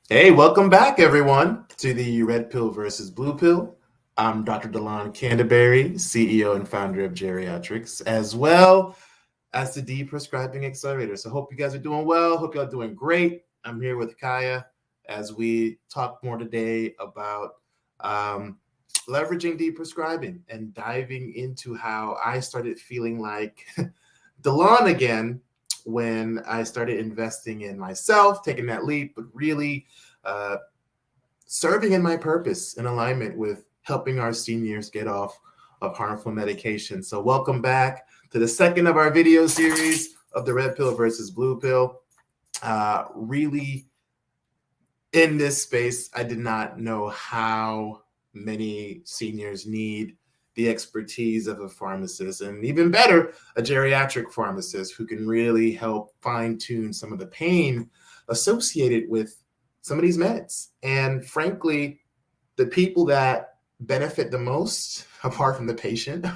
Hey, welcome back, everyone, to the Red Pill versus Blue Pill. I'm Dr. Delon Canterbury, CEO and founder of Geriatrics, as well as the Deprescribing Accelerator. So, hope you guys are doing well. Hope y'all doing great. I'm here with Kaya as we talk more today about leveraging deprescribing and diving into how I started feeling like Delon again when I started investing in myself, taking that leap, but really uh, serving in my purpose in alignment with helping our seniors get off of harmful medication. So welcome back to the second of our video series of the Red Pill versus Blue Pill. Really, in this space, I did not know how many seniors need the expertise of a pharmacist, and even better, a geriatric pharmacist who can really help fine tune some of the pain associated with some of these meds. And frankly, the people that benefit the most, apart from the patient,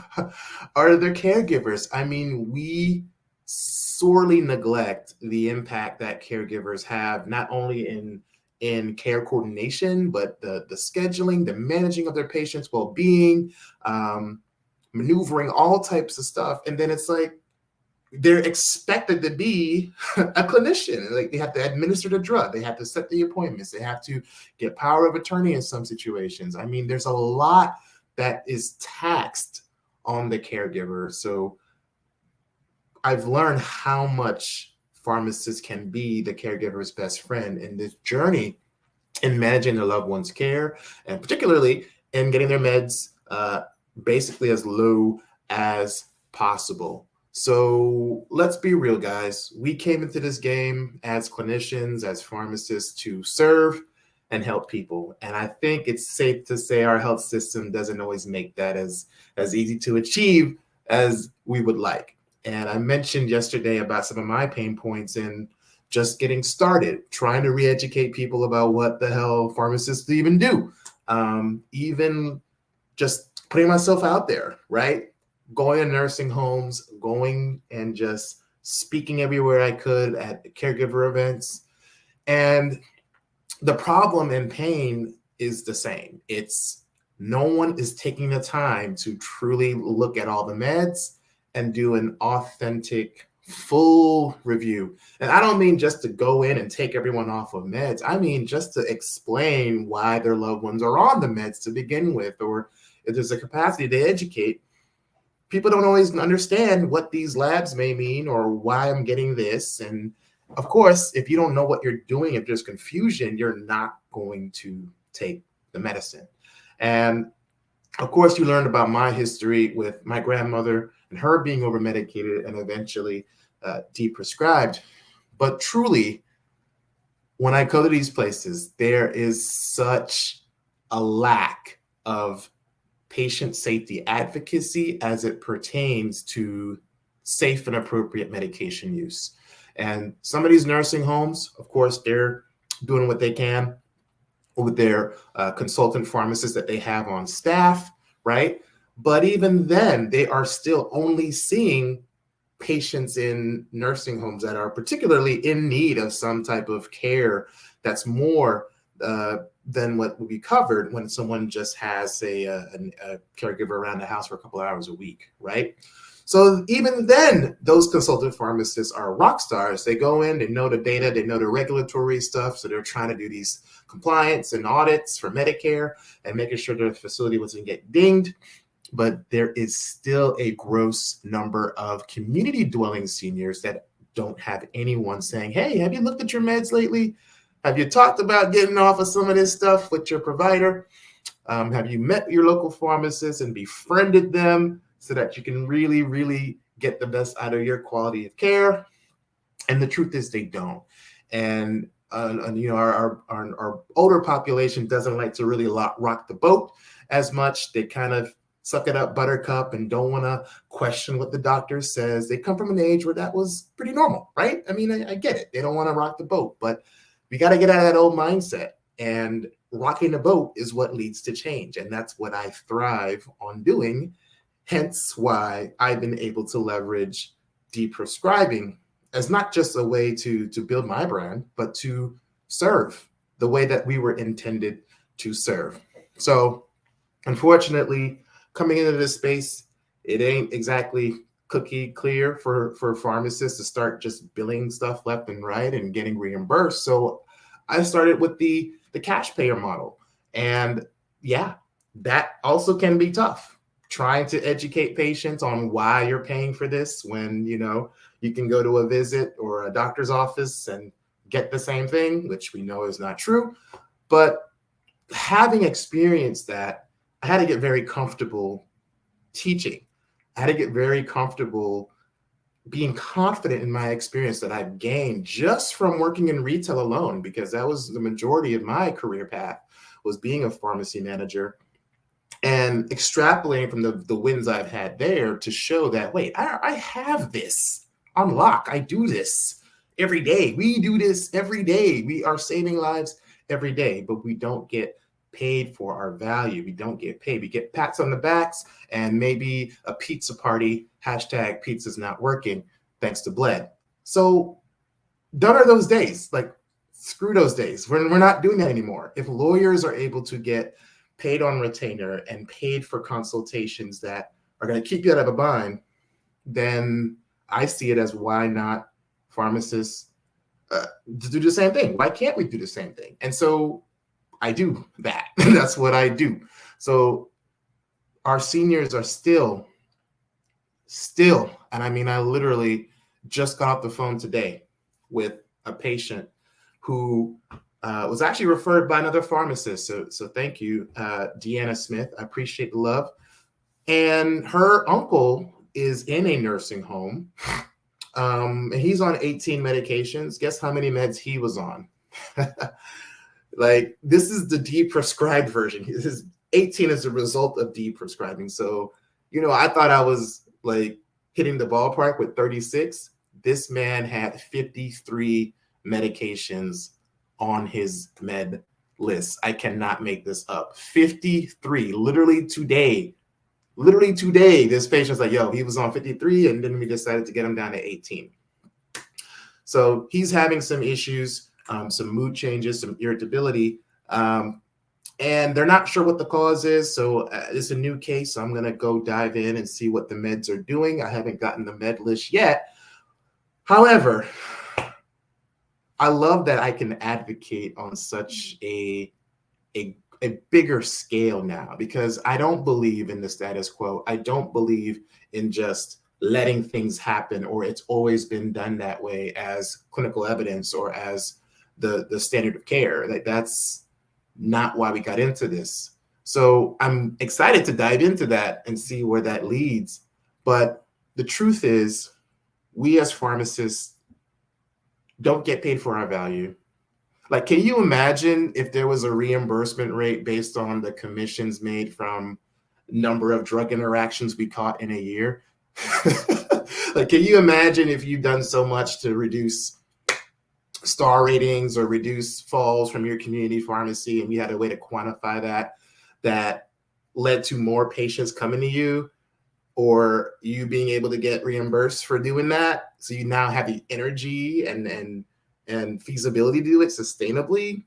are their caregivers. I mean, we sorely neglect the impact that caregivers have, not only in care coordination, but the scheduling, the managing of their patients' well-being, maneuvering all types of stuff. And then it's like they're expected to be a clinician. Like they have to administer the drug, they have to set the appointments, they have to get power of attorney in some situations. I mean, there's a lot that is taxed on the caregiver. So I've learned how much pharmacists can be the caregiver's best friend in this journey in managing their loved one's care, and particularly in getting their meds basically as low as possible. So let's be real, guys. We came into this game as clinicians, as pharmacists, to serve and help people. And I think it's safe to say our health system doesn't always make that as easy to achieve as we would like. And I mentioned yesterday about some of my pain points in just getting started, trying to re-educate people about what the hell pharmacists even do. Even just putting myself out there, right? Going to nursing homes, going and just speaking everywhere I could at caregiver events. And the problem in pain is the same. It's no one is taking the time to truly look at all the meds and do an authentic full review. And I don't mean just to go in and take everyone off of meds. I mean just to explain why their loved ones are on the meds to begin with, or if there's a capacity to educate. People don't always understand what these labs may mean or why I'm getting this. And of course, if you don't know what you're doing, if there's confusion, you're not going to take the medicine. And of course, you learned about my history with my grandmother and her being over medicated and eventually deprescribed. But truly, when I go to these places, there is such a lack of patient safety advocacy as it pertains to safe and appropriate medication use. And some of these nursing homes, of course, they're doing what they can with their consultant pharmacists that they have on staff, right? But even then, they are still only seeing patients in nursing homes that are particularly in need of some type of care that's more than what will be covered when someone just has a caregiver around the house for a couple of hours a week, right? So even then, those consultant pharmacists are rock stars. They go in, they know the data, they know the regulatory stuff. So they're trying to do these compliance and audits for Medicare and making sure the facility doesn't get dinged. But there is still a gross number of community dwelling seniors that don't have anyone saying, hey, have you looked at your meds lately? Have you talked about getting off of some of this stuff with your provider? Have you met your local pharmacist and befriended them so that you can really, really get the best out of your quality of care? And the truth is they don't. And you know, our older population doesn't like to really rock the boat as much. They kind of suck it up buttercup and don't want to question what the doctor says. They come from an age where that was pretty normal, right? I mean, I get it. They don't want to rock the boat, but we got to get out of that old mindset. And rocking the boat is what leads to change. And that's what I thrive on doing. Hence why I've been able to leverage deprescribing as not just a way to build my brand, but to serve the way that we were intended to serve. So unfortunately, coming into this space, it ain't exactly cookie clear for pharmacists to start just billing stuff left and right and getting reimbursed. So I started with the cash payer model. And yeah, that also can be tough. Trying to educate patients on why you're paying for this when, you can go to a visit or a doctor's office and get the same thing, which we know is not true. But having experienced that, I had to get very comfortable teaching. I had to get very comfortable being confident in my experience that I've gained just from working in retail alone, because that was the majority of my career path, was being a pharmacy manager, and extrapolating from the wins I've had there to show that, wait, I have this on lock. I do this every day. We do this every day. We are saving lives every day, but we don't get paid for our value. We don't get paid. We get pats on the backs and maybe a pizza party, hashtag pizza's not working, thanks to Bled. So done are those days. Like, screw those days. We're not doing that anymore. If lawyers are able to get paid on retainer and paid for consultations that are going to keep you out of a bind, then I see it as, why not pharmacists to do the same thing? Why can't we do the same thing? And so I do that. That's what I do. So our seniors are still, and I mean, I literally just got off the phone today with a patient who was actually referred by another pharmacist. So thank you, Deanna Smith. I appreciate the love. And her uncle is in a nursing home. And he's on 18 medications. Guess how many meds he was on? Like, this is the deprescribed version. His 18 is a result of deprescribing. So, I thought I was like hitting the ballpark with 36. This man had 53 medications on his med list. I cannot make this up. 53, literally today, this patient's like, yo, he was on 53, and then we decided to get him down to 18. So he's having some issues, some mood changes, some irritability, and they're not sure what the cause is. So it's a new case. So I'm going to go dive in and see what the meds are doing. I haven't gotten the med list yet. However, I love that I can advocate on such a bigger scale now, because I don't believe in the status quo. I don't believe in just letting things happen, or it's always been done that way as clinical evidence or as the standard of care. Like, that's not why we got into this. So I'm excited to dive into that and see where that leads. But the truth is, we as pharmacists don't get paid for our value. Like, can you imagine if there was a reimbursement rate based on the commissions made from number of drug interactions we caught in a year? Like, can you imagine if you've done so much to reduce star ratings or reduce falls from your community pharmacy, and you had a way to quantify that led to more patients coming to you, or you being able to get reimbursed for doing that? So you now have the energy and feasibility to do it sustainably.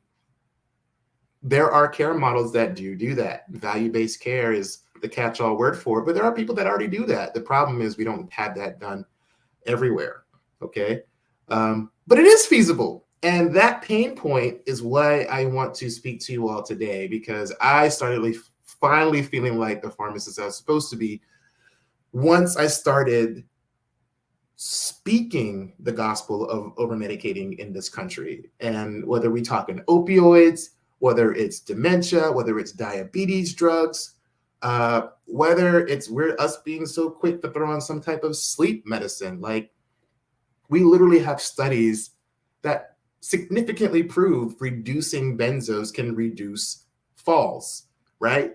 There are care models that do that. Value-based care is the catch-all word for it, but there are people that already do that. The problem is we don't have that done everywhere, okay? But it is feasible. And that pain point is why I want to speak to you all today, because I started finally feeling like the pharmacist I was supposed to be once I started speaking the gospel of overmedicating in this country. And whether we talking opioids, whether it's dementia, whether it's diabetes drugs, whether it's us being so quick to throw on some type of sleep medicine. Like, we literally have studies that significantly prove reducing benzos can reduce falls, right?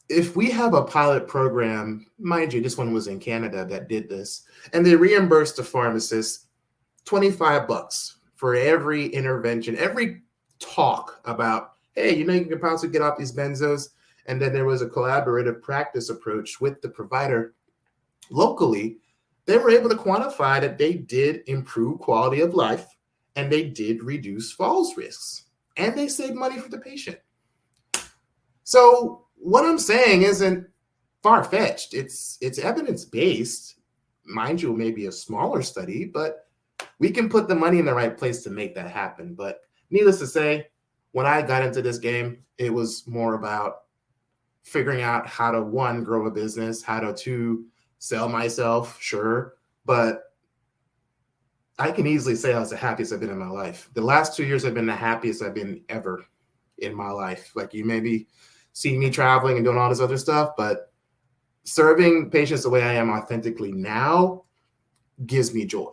If we have a pilot program, mind you, this one was in Canada that did this, and they reimbursed the pharmacist $25 for every intervention, every talk about, hey, you can possibly get off these benzos. And then there was a collaborative practice approach with the provider locally. they were able to quantify that they did improve quality of life and they did reduce falls risks and they saved money for the patient. So what I'm saying isn't far-fetched. It's evidence-based. Mind you, maybe a smaller study, but we can put the money in the right place to make that happen. But needless to say, when I got into this game, it was more about figuring out how to, one, grow a business, how to, two, sell myself, sure. But I can easily say I was the happiest I've been in my life. The last 2 years have been the happiest I've been ever in my life. Like, you maybe see me traveling and doing all this other stuff, but serving patients the way I am authentically now gives me joy.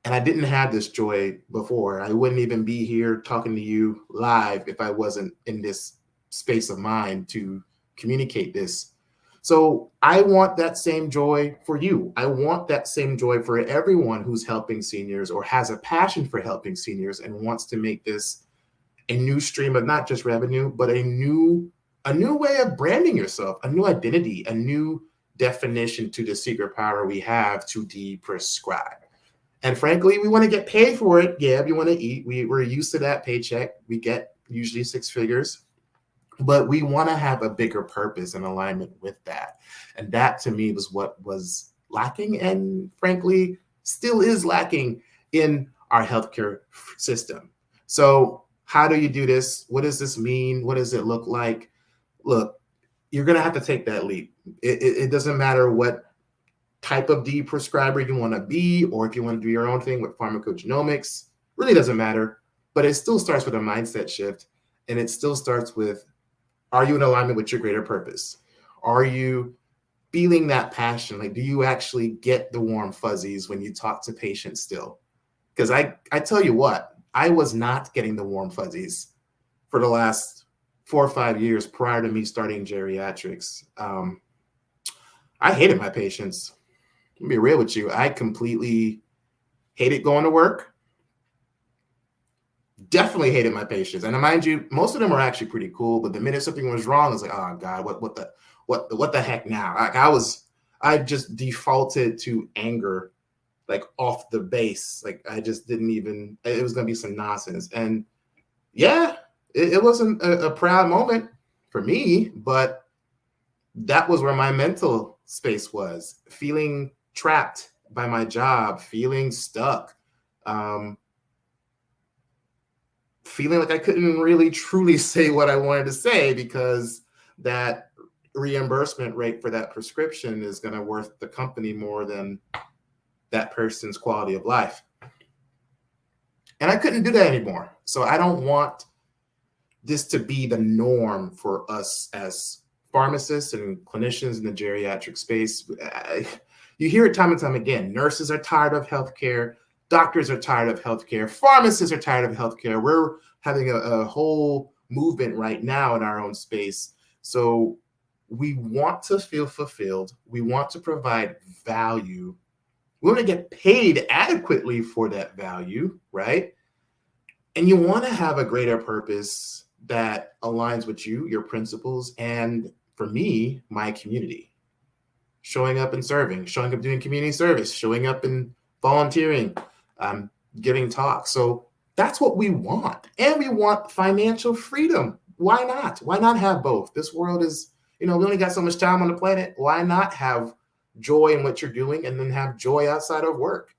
And I didn't have this joy before. I wouldn't even be here talking to you live if I wasn't in this space of mind to communicate this. So I want that same joy for you. I want that same joy for everyone who's helping seniors or has a passion for helping seniors and wants to make this a new stream of not just revenue, but a new way of branding yourself, a new identity, a new definition to the secret power we have to deprescribe. And frankly, we want to get paid for it. Yeah, we want to eat. We're used to that paycheck. We get usually 6 figures, but we want to have a bigger purpose and alignment with that. And that to me was what was lacking and frankly still is lacking in our healthcare system. So how do you do this? What does this mean? What does it look like? Look, you're going to have to take that leap. It doesn't matter what type of deprescriber you want to be, or if you want to do your own thing with pharmacogenomics, really doesn't matter. But it still starts with a mindset shift. And it still starts with, are you in alignment with your greater purpose? Are you feeling that passion? Like, do you actually get the warm fuzzies when you talk to patients still? Because I tell you what, I was not getting the warm fuzzies for the last 4 or 5 years prior to me starting geriatrics. I hated my patients. Let me be real with you. I completely hated going to work. Definitely hated my patients. And mind you, most of them were actually pretty cool. But the minute something was wrong, I was like, oh God, what the heck now? Like I just defaulted to anger, like off the base. Like I just didn't even, it was gonna be some nonsense. And yeah, it wasn't a proud moment for me, but that was where my mental space was, feeling trapped by my job, feeling stuck, feeling like I couldn't really truly say what I wanted to say because that reimbursement rate for that prescription is going to worth the company more than that person's quality of life. And I couldn't do that anymore. So I don't want this to be the norm for us as pharmacists and clinicians in the geriatric space. You hear it time and time again. Nurses are tired of healthcare. Doctors are tired of healthcare. Pharmacists are tired of healthcare. We're having a whole movement right now in our own space. So we want to feel fulfilled. We want to provide value. We want to get paid adequately for that value, right? And you want to have a greater purpose that aligns with you, your principles, and for me, my community. Showing up and serving, showing up doing community service, showing up and volunteering, giving talks. So that's what we want. And we want financial freedom. Why not? Why not have both? This world is, we only got so much time on the planet. Why not have joy in what you're doing and then have joy outside of work?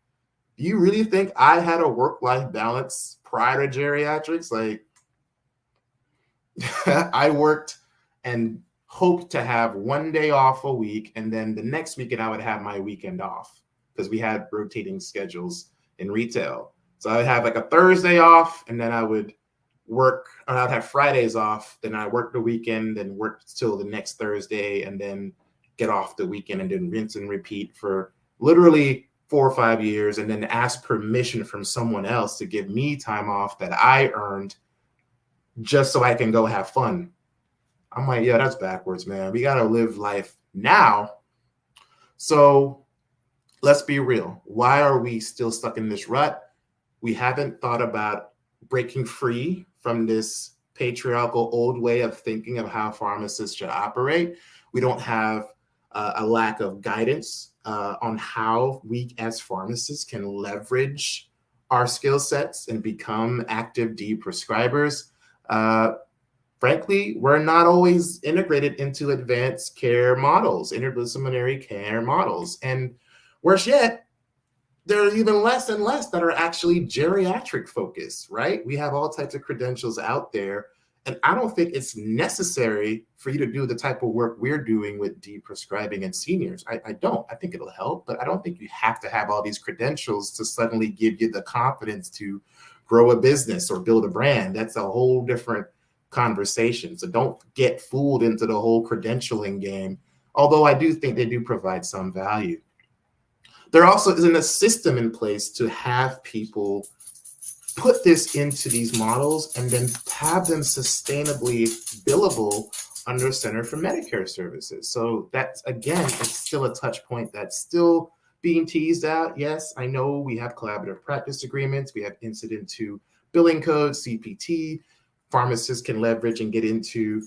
Do you really think I had a work-life balance prior to geriatrics? Like, I worked and hoped to have 1 day off a week, and then the next weekend I would have my weekend off because we had rotating schedules in retail. So I would have like a Thursday off, and then I would work, or I'd have Fridays off. Then I work the weekend, then work till the next Thursday, and then get off the weekend and then rinse and repeat for literally 4 or 5 years, and then ask permission from someone else to give me time off that I earned just so I can go have fun. I'm like, yeah, that's backwards, man. We got to live life now. So let's be real. Why are we still stuck in this rut? We haven't thought about breaking free from this patriarchal old way of thinking of how pharmacists should operate. We don't have a lack of guidance on how we as pharmacists can leverage our skill sets and become active prescribers. Frankly, we're not always integrated into advanced care models, interdisciplinary care models. And worse yet, there are even less and less that are actually geriatric focused, right? We have all types of credentials out there. And I don't think it's necessary for you to do the type of work we're doing with prescribing in seniors. I don't. I think it'll help, but I don't think you have to have all these credentials to suddenly give you the confidence to grow a business or build a brand. That's a whole different conversation. So don't get fooled into the whole credentialing game, although I do think they do provide some value. There also isn't a system in place to have people put this into these models and then have them sustainably billable under Center for Medicare Services. So that's, again, it's still a touch point that's still being teased out. Yes, I know we have collaborative practice agreements. We have incident to billing codes, CPT. Pharmacists can leverage and get into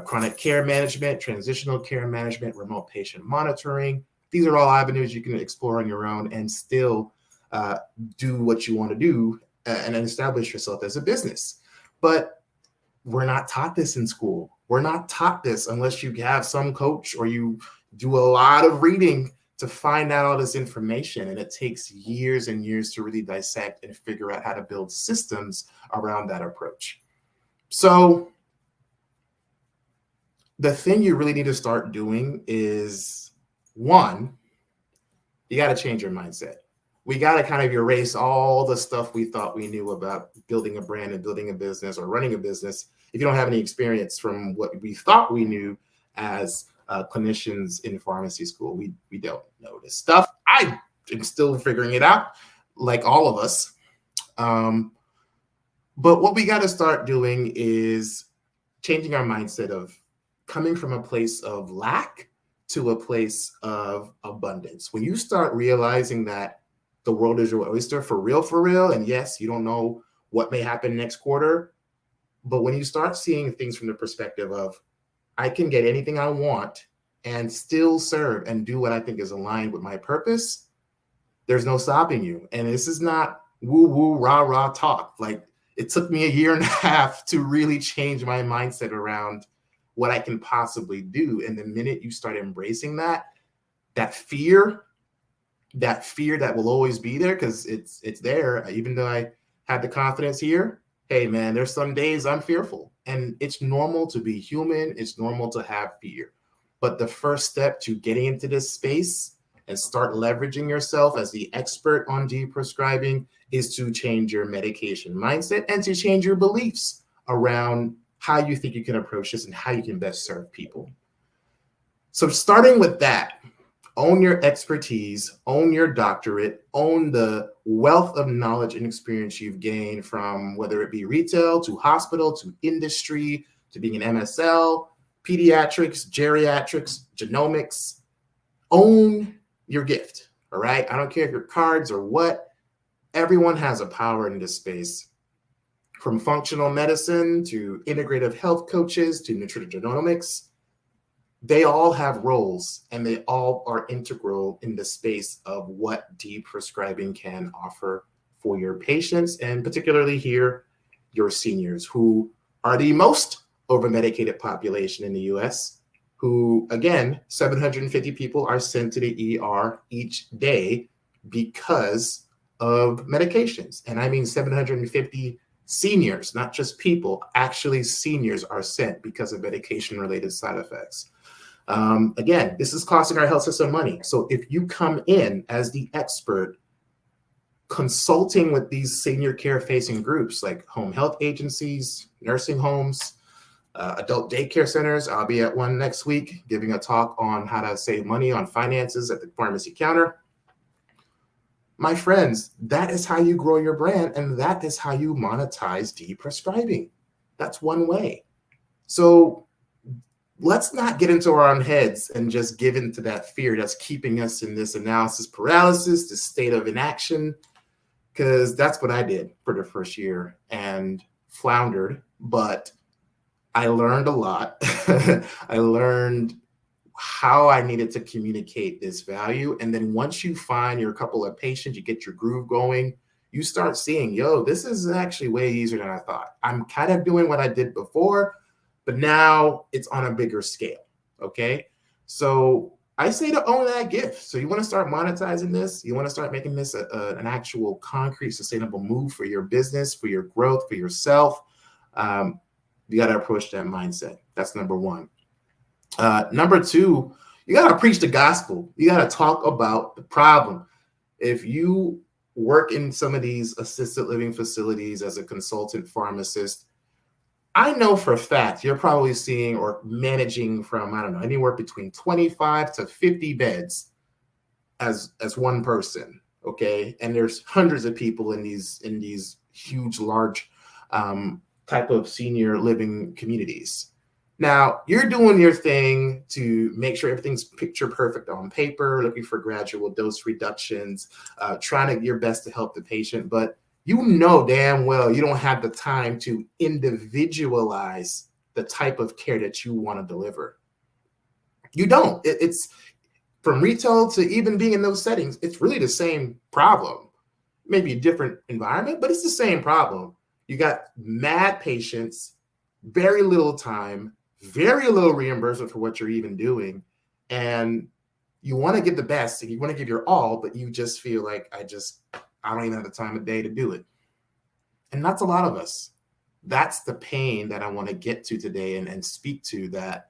chronic care management, transitional care management, remote patient monitoring. These are all avenues you can explore on your own and still do what you want to do and establish yourself as a business. But we're not taught this in school. We're not taught this unless you have some coach or you do a lot of reading to find out all this information. And it takes years and years to really dissect and figure out how to build systems around that approach. So the thing you really need to start doing is, one, you got to change your mindset. We got to kind of erase all the stuff we thought we knew about building a brand and building a business or running a business. If you don't have any experience from what we thought we knew as clinicians in pharmacy school, we don't know this stuff. I am still figuring it out, like all of us. But what we got to start doing is changing our mindset of coming from a place of lack to a place of abundance. When you start realizing that the world is your oyster for real, and yes, you don't know what may happen next quarter, but when you start seeing things from the perspective of, I can get anything I want and still serve and do what I think is aligned with my purpose, there's no stopping you. And this is not woo-woo, rah-rah talk. Like, it took me a year and a half to really change my mindset around what I can possibly do. And the minute you start embracing that fear that will always be there, because it's there, even though I had the confidence here, hey man, there's some days I'm fearful, and it's normal to be human. It's normal to have fear. But the first step to getting into this space and start leveraging yourself as the expert on prescribing is to change your medication mindset and to change your beliefs around how you think you can approach this and how you can best serve people. So starting with that, own your expertise, own your doctorate, own the wealth of knowledge and experience you've gained from whether it be retail to hospital to industry to being an MSL, pediatrics, geriatrics, genomics. Own your gift, all right? I don't care if you're cards or what. Everyone has a power in this space. From functional medicine to integrative health coaches to nutrigenomics, they all have roles and they all are integral in the space of what prescribing can offer for your patients, and particularly here, your seniors, who are the most overmedicated population in the US, who, again, 750 people are sent to the ER each day because of medications. And I mean 750 seniors, not just people, actually seniors are sent because of medication-related side effects. Again, this is costing our health system money. So if you come in as the expert consulting with these senior care-facing groups like home health agencies, nursing homes, adult daycare centers, I'll be at one next week giving a talk on how to save money on finances at the pharmacy counter. My friends, that is how you grow your brand, and that is how you monetize prescribing. That's one way. So let's not get into our own heads and just give into that fear that's keeping us in this analysis paralysis, this state of inaction, because that's what I did for the first year and floundered. But I learned a lot. I learned how I needed to communicate this value. And then once you find your couple of patients, you get your groove going, you start seeing, yo, this is actually way easier than I thought. I'm kind of doing what I did before, but now it's on a bigger scale. Okay. So I say to own that gift. So you want to start monetizing this? You want to start making this an actual concrete, sustainable move for your business, for your growth, for yourself. You got to approach that mindset. That's number one. Number two, you got to preach the gospel. You got to talk about the problem. If you work in some of these assisted living facilities as a consultant pharmacist, I know for a fact you're probably seeing or managing from, I don't know, anywhere between 25 to 50 beds as one person. Okay. And there's hundreds of people in these huge, large type of senior living communities. Now, you're doing your thing to make sure everything's picture perfect on paper, looking for gradual dose reductions, trying to your best to help the patient, but you know damn well you don't have the time to individualize the type of care that you want to deliver. You don't. It's from retail to even being in those settings, it's really the same problem. Maybe a different environment, but it's the same problem. You got mad patients, very little time, very little reimbursement for what you're even doing. And you want to give the best and you want to give your all, but you just feel like I don't even have the time of day to do it. And that's a lot of us. That's the pain that I want to get to today and speak to that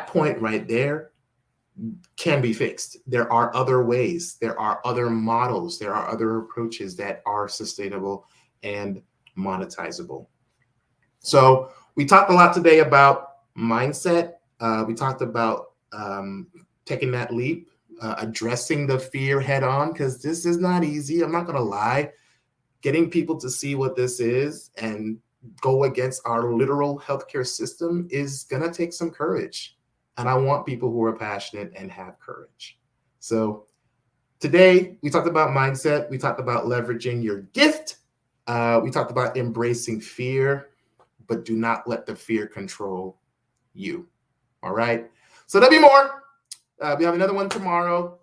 point right there can be fixed. There are other ways. There are other models. There are other approaches that are sustainable and monetizable. So we talked a lot today about mindset. We talked about taking that leap, addressing the fear head on, because this is not easy. I'm not going to lie. Getting people to see what this is and go against our literal healthcare system is going to take some courage. And I want people who are passionate and have courage. So today we talked about mindset. We talked about leveraging your gift. We talked about embracing fear, but do not let the fear control you. All right. So there'll be more. We have another one tomorrow.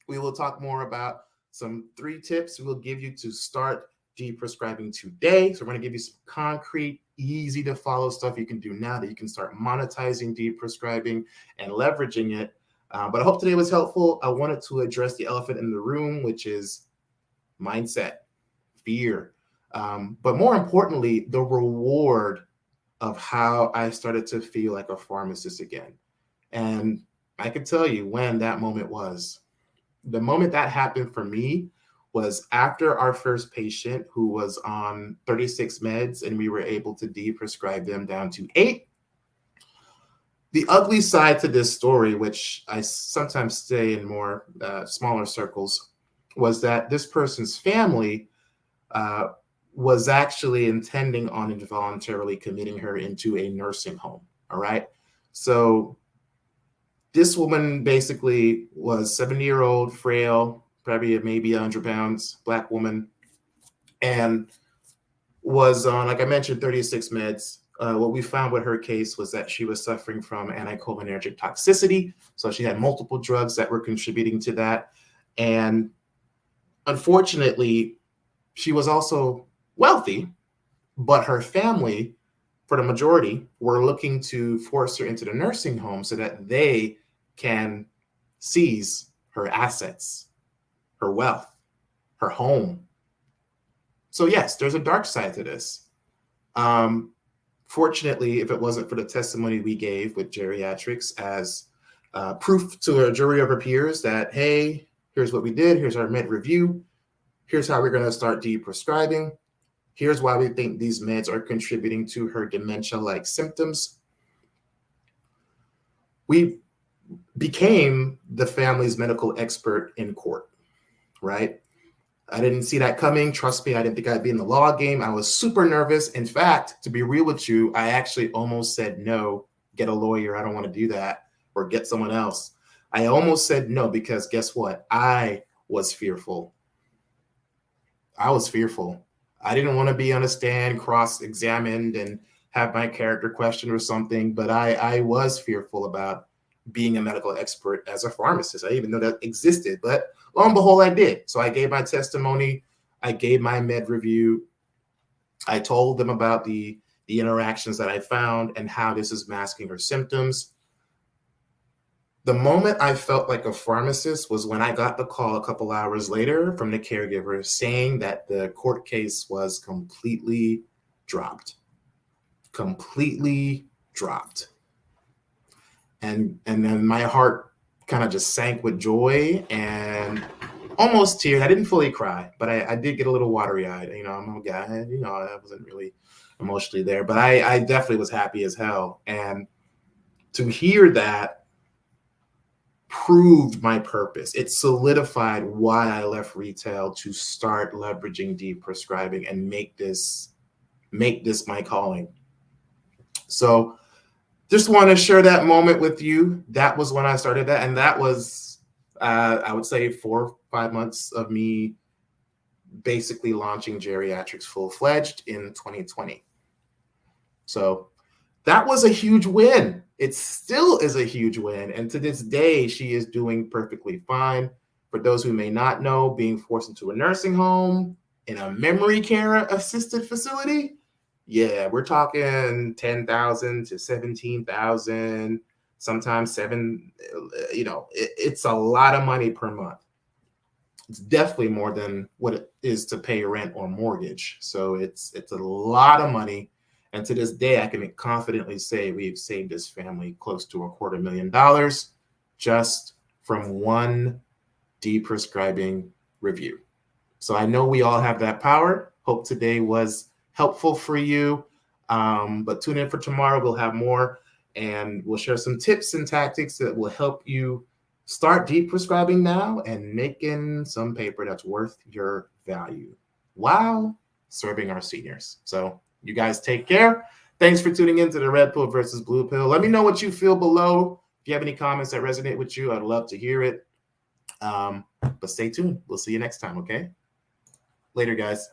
We will talk more about some 3 tips we'll give you to start deprescribing today. So we're going to give you some concrete, easy to follow stuff you can do now that you can start monetizing deprescribing and leveraging it. But I hope today was helpful. I wanted to address the elephant in the room, which is mindset, fear. But more importantly, the reward of how I started to feel like a pharmacist again. And I can tell you when that moment was. The moment that happened for me was after our first patient who was on 36 meds and we were able to deprescribe them down to 8. The ugly side to this story, which I sometimes say in more smaller circles, was that this person's family was actually intending on involuntarily committing her into a nursing home. All right. So this woman basically was 70-year-old, frail, probably maybe 100 pounds, Black woman, and was on, like I mentioned, 36 meds. What we found with her case was that she was suffering from anticholinergic toxicity. So she had multiple drugs that were contributing to that. And unfortunately, she was also wealthy, but her family, for the majority, were looking to force her into the nursing home so that they can seize her assets, her wealth, her home. So yes, there's a dark side to this. Fortunately, if it wasn't for the testimony we gave with geriatrics as proof to a jury of her peers that, hey, here's what we did, here's our med review, here's how we're going to start deprescribing, here's why we think these meds are contributing to her dementia-like symptoms. We became the family's medical expert in court, right? I didn't see that coming. Trust me, I didn't think I'd be in the law game. I was super nervous. In fact, to be real with you, I actually almost said no, get a lawyer. I don't want to do that, or get someone else. I almost said no because guess what? I was fearful. I was fearful. I didn't want to be on a stand, cross-examined, and have my character questioned or something, but I was fearful about being a medical expert as a pharmacist. I didn't even know that existed, but lo and behold, I did. So I gave my testimony, I gave my med review, I told them about the interactions that I found and how this is masking her symptoms. The moment I felt like a pharmacist was when I got the call a couple hours later from the caregiver saying that the court case was completely dropped. Completely dropped. And then my heart kind of just sank with joy and almost tears. I didn't fully cry, but I did get a little watery-eyed. You know, I'm a guy, you know, I wasn't really emotionally there, but I definitely was happy as hell. And to hear that proved my purpose. It solidified why I left retail to start leveraging deprescribing and make this my calling. So just want to share that moment with you. That was when I started that. And that was, I would say, 4 or 5 months of me basically launching geriatrics full-fledged in 2020. So that was a huge win. It still is a huge win. And to this day, she is doing perfectly fine. For those who may not know, being forced into a nursing home in a memory care assisted facility, yeah, we're talking 10,000 to 17,000, sometimes seven, you know, it's a lot of money per month. It's definitely more than what it is to pay rent or mortgage. So it's a lot of money. And to this day, I can confidently say we've saved this family close to $250,000 just from one deprescribing review. So I know we all have that power. Hope today was helpful for you. But tune in for tomorrow. We'll have more, and we'll share some tips and tactics that will help you start deprescribing now and making some paper that's worth your value while serving our seniors. So you guys take care. Thanks for tuning in to the Red Pill versus Blue Pill. Let me know what you feel below. If you have any comments that resonate with you, I'd love to hear it. But stay tuned. We'll see you next time, okay? Later, guys.